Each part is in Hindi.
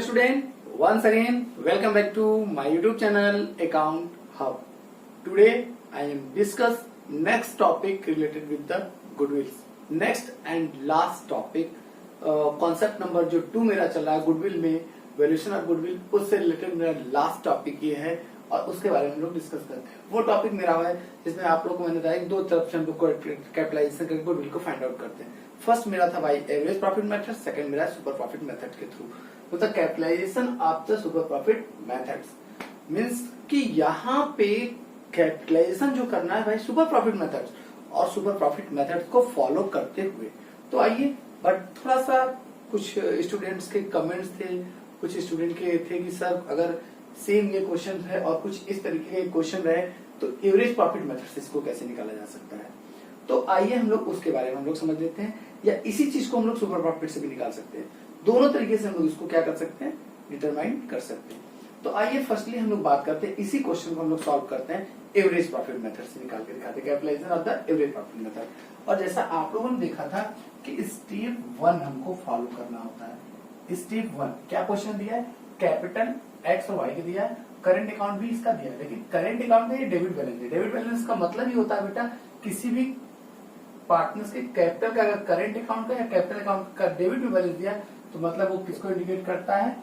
student, once again welcome back to my YouTube channel Account Hub. Today I am discuss next topic related with the goodwills. Next and last topic concept number जो 2 मेरा चल रहा है गुडविल में वैल्यूएशन ऑफ गुडविल, उससे रिलेटेड मेरा लास्ट टॉपिक ये है और उसके बारे में हम लोग डिस्कस करते हैं। वो टॉपिक मेरा है जिसमें आप लोग को मैंने बताया दो तरफ से हम लोग कैपिटलाइजेशन करके गुडविल को फाइंड आउट करते हैं। फर्स्ट मेरा था भाई एवरेज प्रॉफिट मेथड, सेकंड मेरा सुपर प्रॉफिट मेथड के थ्रू। तो the capitalisation of the super profit methods means कि यहाँ पे कैपिटलाइजेशन जो करना है भाई सुपर प्रॉफिट मेथड्स और सुपर प्रॉफिट मेथड को फॉलो करते हुए। तो आइए, बट थोड़ा सा कुछ स्टूडेंट्स के कमेंट्स थे, कुछ स्टूडेंट के थे कि सर अगर सेम ये क्वेश्चन है और कुछ इस तरीके के क्वेश्चन रहे तो एवरेज प्रॉफिट मेथड से इसको कैसे निकाला जा सकता है। तो आइए हम लोग उसके बारे में हम लोग समझ लेते हैं, या इसी चीज को हम लोग सुपर प्रॉफिट से भी निकाल सकते हैं। दोनों तरीके से हम लोग इसको क्या कर सकते हैं, डिटरमाइन कर सकते हैं। तो आइए फर्स्टली हम लोग बात करते हैं, इसी क्वेश्चन को हम लोग सॉल्व करते हैं एवरेज प्रॉफिट मेथड से निकाल के दिखाते हैं, capitalisation of the average profit method. और जैसा आप लोगों ने देखा था कि स्टेप 1 हमको फॉलो करना होता है। स्टेप 1 क्या क्वेश्चन दिया है, कैपिटल एक्स और वाई के दिया है, करंट अकाउंट भी इसका दिया है, लेकिन करंट अकाउंट में ये डेबिट बैलेंस है। डेबिट बैलेंस का मतलब ही होता है बेटा किसी भी पार्टनर्स के कैपिटल का अगर करंट अकाउंट का या कैपिटल अकाउंट का डेबिट में बैलेंस दिया तो मतलब वो किसको इंडिकेट करता है,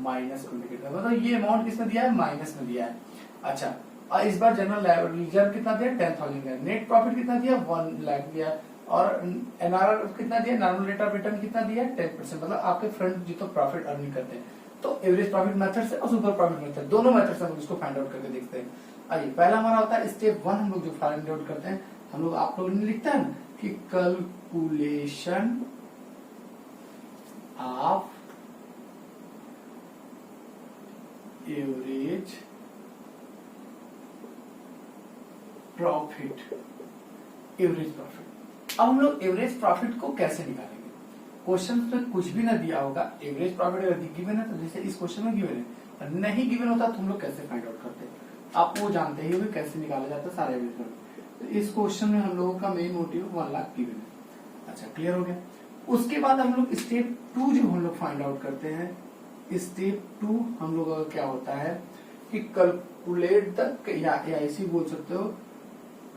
माइनस को इंडिकेट करता है। मतलब ये अमाउंट किसमें दिया है, माइनस में दिया है। अच्छा, और इस बार जनरल रिजर्व कितना दिया, 10,000 दिया। नेट प्रॉफिट कितना दिया, 1 लाख दिया। और एनआरआर कितना दिया, नॉर्मल रेट ऑफ रिटर्न कितना दिया, 10%। मतलब आपके फ्रेंड जितना प्रॉफिट अर्निंग करते हैं। तो एवरेज प्रॉफिट मेथड से और सुपर प्रॉफिट मेथड दोनों मेथड से हम इसको फाइंड आउट करके देखते हैं। आइए, पहला हमारा होता है स्टेप 1 हम लोग जो फाइंड आउट करते हैं, हम लोग आप लोगों ने लिखता है ना कि calculation of average profit. Average profit, अब हम लोग एवरेज प्रॉफिट को कैसे निकालेंगे। क्वेश्चन में कुछ भी ना दिया होगा, एवरेज प्रॉफिट अगर गिवन है तो जैसे इस क्वेश्चन में गिवन है, नहीं गिवन होता तो हम लोग कैसे फाइंड आउट करते हैं, आप वो जानते ही होंगे कैसे निकाला जाता है सारे एवरेज प्रॉफिट। तो इस क्वेश्चन में हम लोगों का मेन मोटिव 1 लाख गिवन है। अच्छा, क्लियर हो गया। उसके बाद हम लोग स्टेप 2 जो हम लोग फाइंड आउट करते हैं, स्टेप 2 हम लोगों का क्या होता है कि कैलकुलेट द, या ऐसी बोल सकते हो,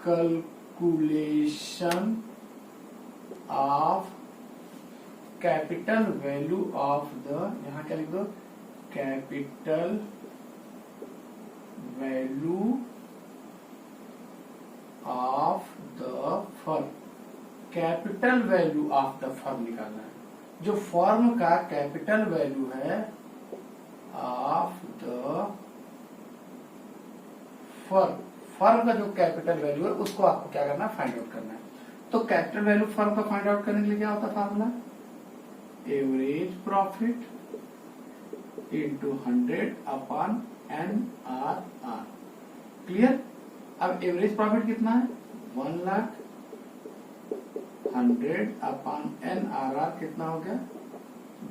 calculation of capital value of the, यहाँ क्या लिख दो, capital value of the firm. Capital value of the firm निकालना है। जो फर्म का कैपिटल वैल्यू है ऑफ द फर्म, फर्म का जो कैपिटल वैल्यू है उसको आपको क्या करना है, फाइंड आउट करना है। तो कैपिटल वैल्यू फर्म का फाइंड आउट करने के लिए क्या होता है formula, average profit into 100 upon NRR। Clear. अब एवरेज प्रॉफिट कितना है, 1 लाख, 100 अपॉन NRR कितना हो गया,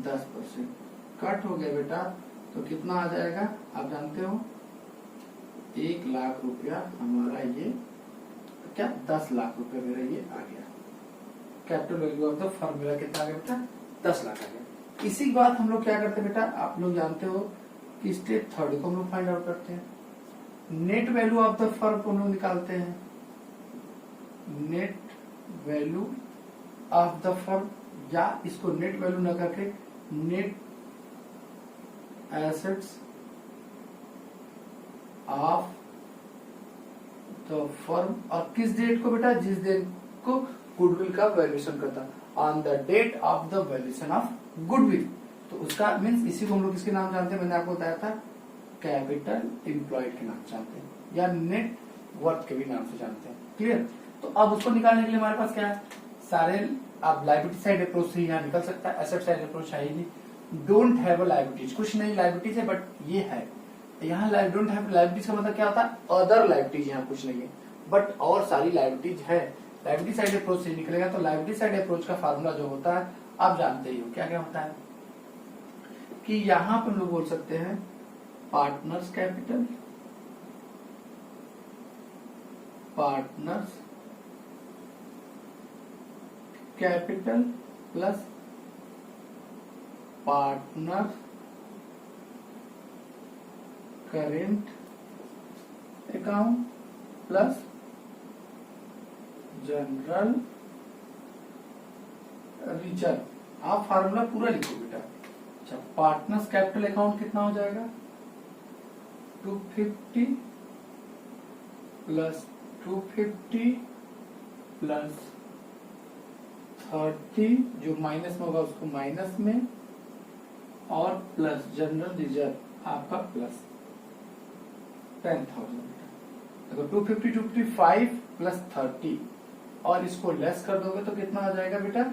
10%। कट हो गया बेटा, तो कितना आ जाएगा आप जानते हो, 1 लाख रुपया हमारा ये क्या, 10 लाख रुपया मेरा ये आ गया। Capital value of the firm मेरा कितना आ गया बेटा, 10 लाख आ गया। इसी के बाद हम लोग क्या करते हैं बेटा, आप लोग जानते हो कि स्टेप 3 को हम लोग फाइंड आउट करते हैं। Net value of the firm को हम लोग निकालते हैं। Net value of the firm, या इसको नेट वैल्यू न करके net assets of the firm, और किस डेट को बेटा, जिस डेट को गुडविल का वैल्यूएशन करता, on the date of the valuation of goodwill. तो उसका मीन्स इसी को हम लोग किसके नाम जानते हैं, मैंने आपको बताया था कैपिटल एम्प्लॉयड के नाम से जानते हैं, या नेट वर्थ के भी नाम से जानते हैं। क्लियर। तो अब उसको निकालने के लिए हमारे पास क्या है, सारे आप लाइबिलिटी साइड अप्रोच से यहाँ निकल सकता है, एसेट साइड अप्रोच है ही नहीं। डोंट हैव लाइबिलिटीज, कुछ नहीं लाइबिलिटीज है बट ये है, यहाँ डोंट हैव लाइबिलिटीज का मतलब क्या होता है, अदर लाइबिलिटीज, यहाँ कुछ नहीं है बट और सारी लाइबिलिटीज है। लाइबिलिटी साइड अप्रोच से निकलेगा, तो लाइबिलिटी साइड अप्रोच का फार्मूला जो होता है आप जानते ही हो क्या क्या होता है, कि यहाँ पर हम लोग बोल सकते हैं partners capital, partners capital plus partner current account plus general reserve. आप फार्मूला पूरा लिखो बेटा। अच्छा, पार्टनर्स कैपिटल अकाउंट कितना हो जाएगा 250 प्लस 250 प्लस 30, जो माइनस में होगा उसको माइनस में, और प्लस जनरल रिजर्व आपका प्लस 10,000। देखो 250 255 प्लस 30 और इसको लेस कर दोगे तो कितना आ जाएगा बेटा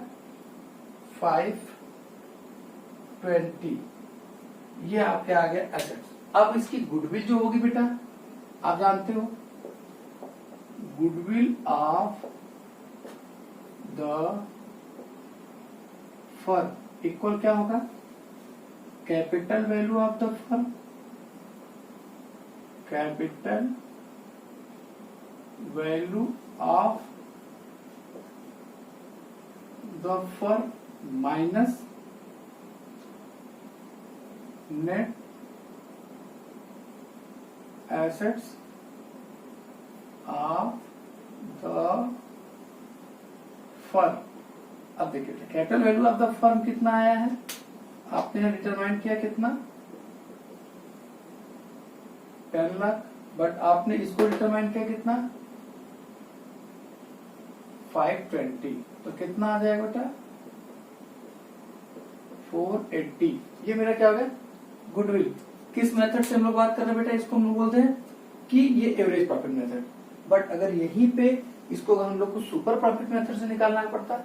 520। ये आपके आ गया एसेट्स। अब इसकी गुडविल जो होगी बेटा, आप जानते हो goodwill of the firm equal क्या होगा capital value of the firm, capital value of the firm minus net assets of the firm. अब देखिए capital value of the firm कितना आया है, आपने यहां डिटरमाइन किया कितना 10 लाख, बट आपने इसको डिटरमाइन किया कितना 520, तो कितना आ जाएगा बेटा 480। ये मेरा क्या हो गया गुडविल। किस मेथड से हम लोग बात कर रहे हैं बेटा, इसको हम लोग बोलते हैं कि ये एवरेज प्रॉफिट मेथड। बट अगर यहीं पे इसको हम लोग को सुपर प्रॉफिट मेथड से निकालना पड़ता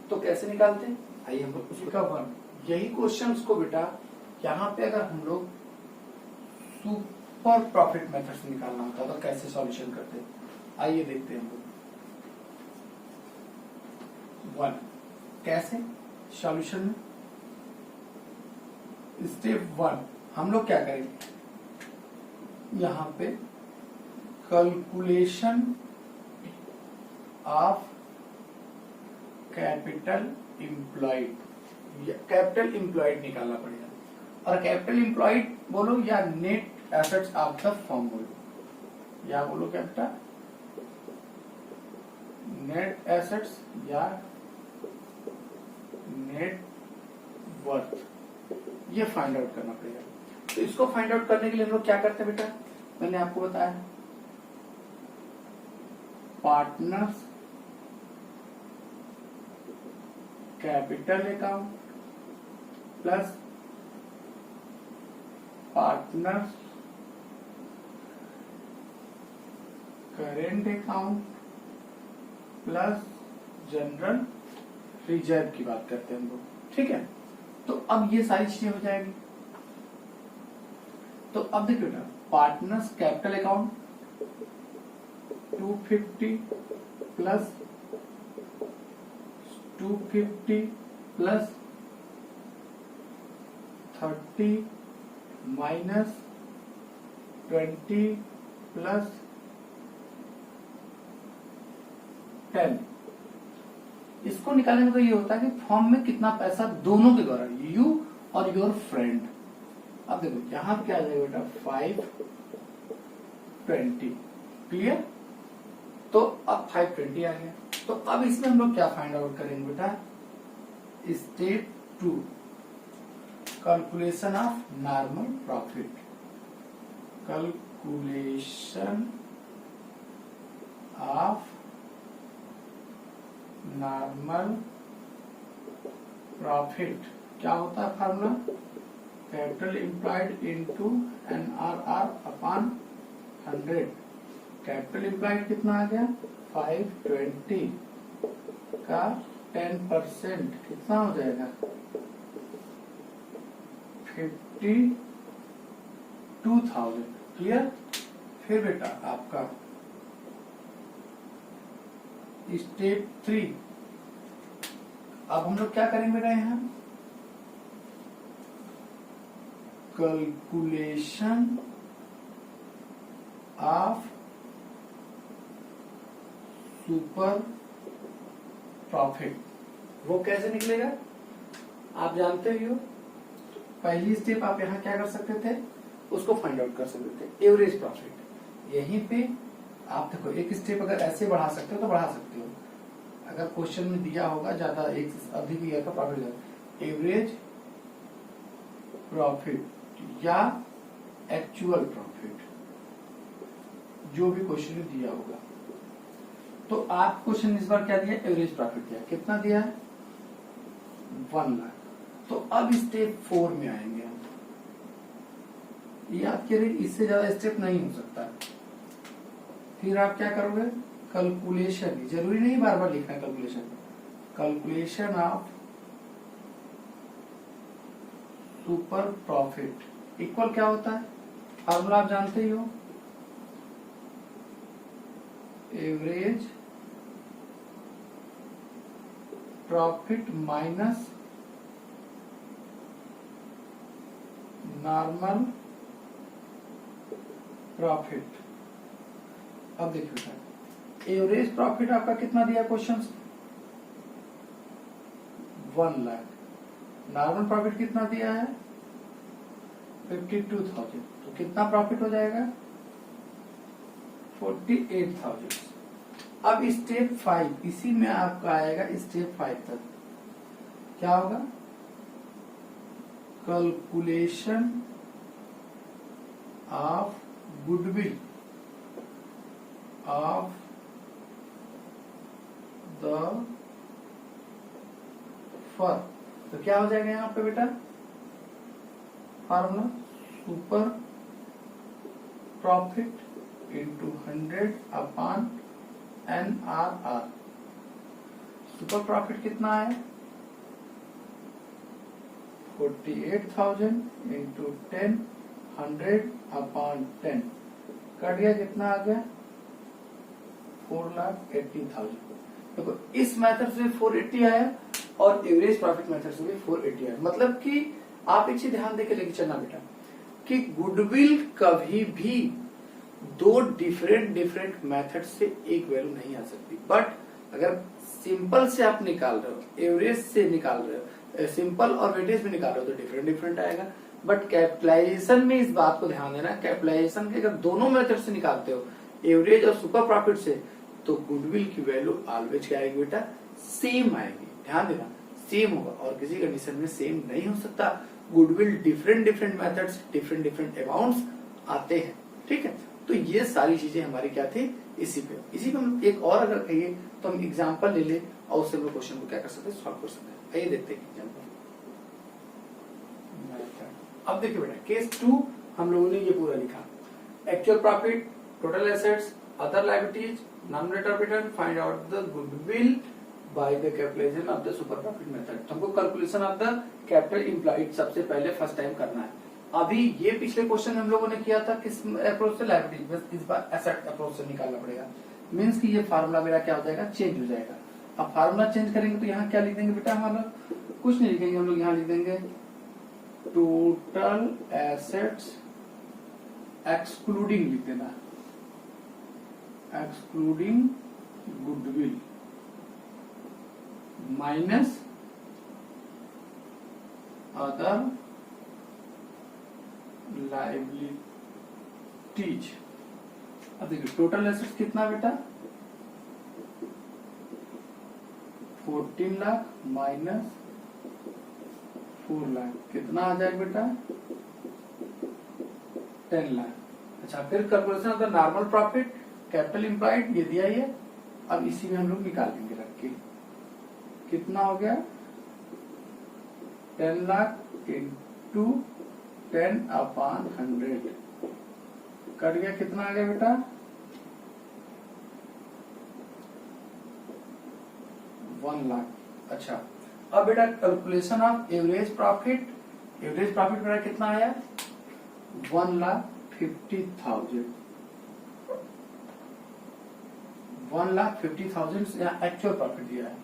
तो कैसे निकालते हैं, आइए हम लोग उसका वन यही क्वेश्चंस को बेटा यहाँ पे अगर हम लोग सुपर प्रॉफिट मेथड से निकालना होता तो कैसे सॉल्यूशन करते, आइए देखते हैं हम लोग। वन कैसे सॉल्यूशन में, स्टेप वन हम लोग क्या करेंगे, यहाँ पे calculation of capital employed, capital employed निकालना पड़ेगा। और कैपिटल इम्प्लॉयड बोलो या net assets of the firm बोलो, या बोलो क्या बेटा नेट एसेट्स या नेट वर्थ, ये फाइंड आउट करना पड़ेगा। तो इसको फाइंड आउट करने के लिए हम लोग क्या करते हैं बेटा, मैंने आपको बताया partners capital account plus partners current account plus general reserve की बात करते हैं हम लोग, ठीक है। तो अब ये सारी चीजें हो जाएगी। तो अब देखिए ना partners capital account 250 plus 250 plus 30 minus 20 plus 10, इसको निकालने में तो ये होता है कि फॉर्म में कितना पैसा दोनों के द्वारा, यू और योर फ्रेंड। अब देखो यहां क्या आ जाएगा बेटा 520, क्लियर। तो अब 520 आ गया। तो अब इसमें हम लोग क्या फाइंड आउट करेंगे बेटा, step 2 calculation of normal profit, calculation of normal profit. क्या होता है formula, capital employed into NRR upon 100। Capital employed कितना आ गया 520 का 10% कितना हो जाएगा 52,000, क्लियर। फिर बेटा आपका स्टेप 3, अब हम लोग क्या करेंगे बेटा यहाँ कैलकुलेशन ऑफ सुपर प्रॉफिट। वो कैसे निकलेगा आप जानते ही हो। पहली स्टेप आप यहाँ क्या कर सकते थे, उसको फाइंड आउट कर सकते थे। एवरेज प्रॉफिट यहीं पे आप देखो एक स्टेप अगर ऐसे बढ़ा सकते हो तो बढ़ा सकते हो। अगर क्वेश्चन में दिया होगा ज्यादा एक से अधिक ईयर का प्रॉफिट, एवरेज प्रॉफिट या एक्चुअल प्रॉफिट, जो भी क्वेश्चन में दिया होगा। तो आप क्वेश्चन इस बार क्या दिया, एवरेज प्रॉफिट दिया, कितना दिया है 1 लाख। तो अब स्टेप 4 में आएंगे हम। याद करिए इससे ज्यादा स्टेप नहीं हो सकता। फिर आप क्या करोगे, कैलकुलेशन, जरूरी नहीं बार बार लिखना calculation, calculation of super profit equal क्या होता है, फॉर्मूला आप जानते ही हो, average profit minus normal profit. अब देखिए बेटा, एवरेज प्रॉफिट आपका कितना दिया क्वेश्चन, 1 लाख। नॉर्मल प्रॉफिट कितना दिया है 52,000। तो कितना प्रॉफिट हो जाएगा 48,000। अब स्टेप 5, इसी में आपका आएगा स्टेप 5 तक, क्या होगा, calculation of goodwill of the firm. तो क्या हो जाएगा यहां पे बेटा, formula super profit into 100 upon NRR। Super profit कितना है 48,000 इंटू 10, 100 अपॉन 10, कट गया, कितना आ गया 4,80,000। देखो इस मेथड से 480 आया और एवरेज प्रॉफिट मेथड से भी 480 आया। मतलब कि आप एक चीज ध्यान देकर लेके चलना बेटा, कि गुडविल कभी भी दो डिफरेंट मेथड से एक वैल्यू नहीं आ सकती। बट अगर सिंपल से आप निकाल रहे हो, एवरेज से निकाल रहे हो, सिंपल और वेटेज में निकाल रहे हो तो डिफरेंट आएगा। बट कैपिटलाइजेशन में इस बात को ध्यान देना, कैपिटलाइजेशन के अगर दोनों मेथड से निकालते हो, एवरेज और सुपर प्रॉफिट से, तो गुडविल की वैल्यू ऑलवेज क्या आएगी बेटा, सेम आएगी। ध्यान देना, सेम होगा और किसी कंडीशन में सेम नहीं हो सकता। Goodwill different methods, different amounts आते हैं, ठीक है। तो ये सारी चीजें हमारी क्या थी, इसी पे हम एक और अगर कहिए तो हम एग्जांपल ले ले और उससे हम क्वेश्चन को क्या कर सकते हैं, सॉल्व कर सकते हैं। आइए देखते हैं एग्जांपल। अब देखिए बेटा, केस 2 हम लोगों ने ये पूरा लिखा, actual profit, total assets, other liabilities, nominator of return, find out the goodwill by the capitalisation of the super profit method. हमको calculation of the capital employed सबसे पहले फर्स्ट टाइम करना है। अभी ये पिछले क्वेश्चन हम लोगों ने किया था किस अप्रोच से, लायबिलिटी, बस इस बार एसेट अप्रोच से निकालना पड़ेगा। मींस कि ये फार्मूला मेरा क्या हो जाएगा, चेंज हो जाएगा। अब फार्मूला चेंज करेंगे तो यहाँ क्या लिख देंगे बेटा, हम लोग कुछ नहीं लिखेंगे, हम लोग यहाँ लिख देंगे टोटल एसेट्स एक्सक्लूडिंग, लिख देना excluding goodwill minus other liabilities. अब देखिए टोटल एसेट्स कितना बेटा 14 लाख माइनस 4 लाख, कितना आ जाएगा बेटा 10 लाख। अच्छा, फिर calculation of the normal profit, capital employed, ये दिया ही है। अब इसी में हम लोग निकाल लेंगे रख के, कितना हो गया 10 लाख इंटू 10 अपॉन 100, कट गया, कितना आ गया बेटा 1 लाख। अच्छा, अब बेटा calculation of average profit, average profit मेरा कितना आया 1,50,000, 1,50,000 से यहाँ एक्चुअल प्रॉफिट दिया है।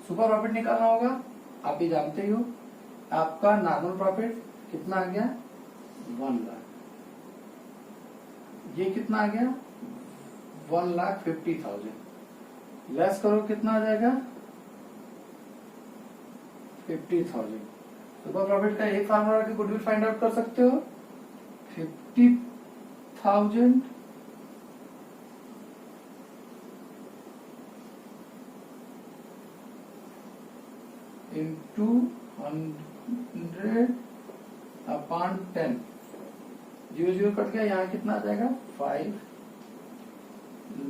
सुपर प्रॉफिट निकालना होगा, आप ये जानते ही हो। आपका नॉर्मल प्रॉफिट कितना आ गया 1 लाख, ये कितना आ गया 1,50,000, लेस करो कितना आ जाएगा 50,000। सुपर प्रॉफिट का एक फार्मूला की गुडविल फाइंड आउट कर सकते हो, 50 50,000 into 100 अपॉन 10, 0 कट गया, यहाँ कितना आ जाएगा 5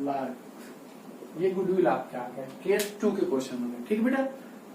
लाख। ये गुडविल आपके आ गया केस 2 के क्वेश्चन में। ठीक बेटा,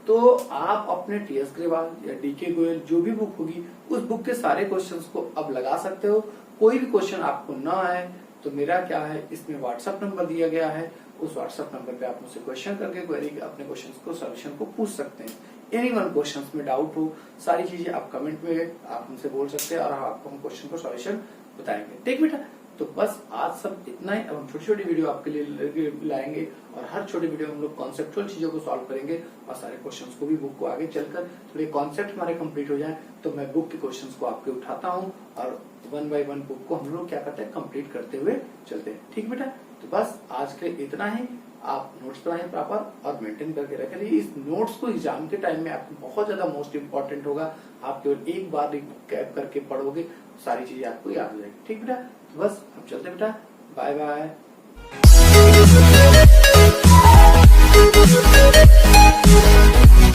तो आप अपने टीएस अग्रवाल या डीके गोयल जो भी बुक होगी उस बुक के सारे क्वेश्चंस को अब लगा सकते हो। कोई भी क्वेश्चन आपको ना आए तो मेरा क्या है, इसमें व्हाट्सएप नंबर दिया गया है, उस व्हाट्सएप नंबर पे आप मुझसे क्वेश्चन करके क्वेरी अपने क्वेश्चंस को सोल्यूशन को पूछ सकते हैं। एनी वन क्वेश्चंस में डाउट हो, सारी चीजें आप कमेंट में आप हमसे बोल सकते हैं और आपको हम क्वेश्चन को सोल्यूशन बताएंगे। ठीक बेटा, तो बस आज सब इतना ही। अब हम छोटी छोटी वीडियो आपके लिए लाएंगे और हर छोटी वीडियो में हम लोग कॉन्सेप्चुअल चीजों को सॉल्व करेंगे और सारे क्वेश्चंस को भी बुक को आगे चलकर थोड़े कॉन्सेप्ट हमारे कंप्लीट हो जाए तो मैं बुक के क्वेश्चंस को आपके उठाता हूँ और 1 बाय 1 बुक को हम लोग क्या करते हैं, कंप्लीट करते हुए चलते हैं। ठीक बेटा, तो बस आज के इतना ही। आप नोट्स बनाए प्रॉपर और मेंटेन करके रखें। इस नोट्स को एग्जाम के टाइम में आपको बहुत ज्यादा मोस्ट इंपॉर्टेंट होगा। आप केवल एक बार रिकैप करके पढ़ोगे, सारी चीजें आपको याद हो जाएगी। ठीक बेटा, तो बस हम चलते बेटा, बाय बाय।